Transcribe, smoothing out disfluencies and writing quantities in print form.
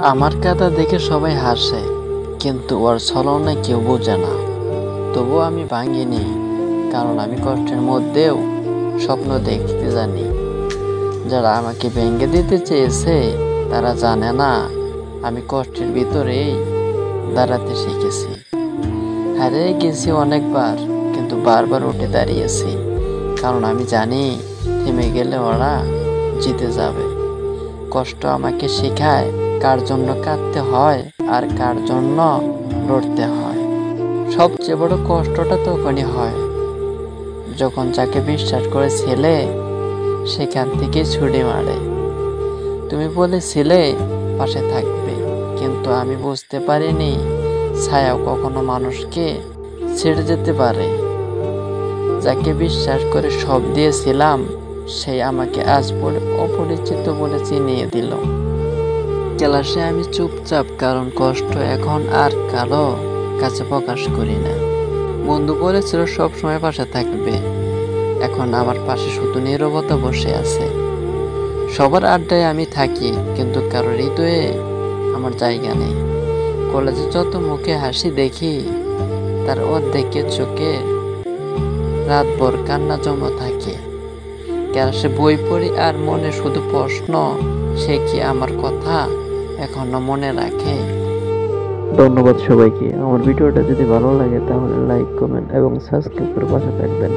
আমার কাঁদা দেখে সবাই হাসে, কিন্তু ওর ছলনা কেউ বোঝে না। তবুও আমি ভাঙিনি, কারণ আমি কষ্টের মধ্যেও স্বপ্ন দেখতে জানি। যারা আমাকে ভেঙে দিতে চেয়েছে তারা জানে না আমি কষ্টের ভিতরেই দাঁড়াতে শিখেছি। হারিয়ে গেছি অনেকবার, কিন্তু বারবার উঠে দাঁড়িয়েছি, কারণ আমি জানি থেমে গেলে ওরা জিতে যাবে। কষ্ট আমাকে শেখায় কার জন্য কাঁদতে হয় আর কার জন্য লড়তে হয়। সবচেয়ে বড় কষ্টটা তখনই হয় যখন যাকে বিশ্বাস করেছিলে সেখান থেকে ছুড়ে মারে। তুমি বলেছিলে পাশে থাকবে, কিন্তু আমি বুঝতে পারিনি ছায়াও কখনো মানুষকে ছেড়ে যেতে পারে। যাকে বিশ্বাস করে সব দিয়েছিলাম সেই আমাকে আজ অপরিচিত বলে চিনিয়ে দিল। ক্লাসে আমি চুপচাপ, কারণ কষ্ট এখন আর কারো কাছে প্রকাশ করি না। বন্ধু বলেছিল সব সময় পাশে থাকবে, এখন আমার পাশে শুধু নীরবতা বসে আছে। সবার আড্ডায় আমি থাকি, কিন্তু কারো হৃদয়ে আমার জায়গা নেই। কলেজে যত মুখে হাসি দেখি তার অর্ধেকের চোখে রাতভর কান্না জমা থাকে। ক্লাসে বই পড়ি আর মনে শুধু প্রশ্ন, সে কি আমার কথা এখনো মনে রাখে? ধন্যবাদ সবাইকে। আমার ভিডিওটা যদি ভালো লাগে তাহলে লাইক, কমেন্ট এবং সাবস্ক্রাইব করে পাশে থাকবেন।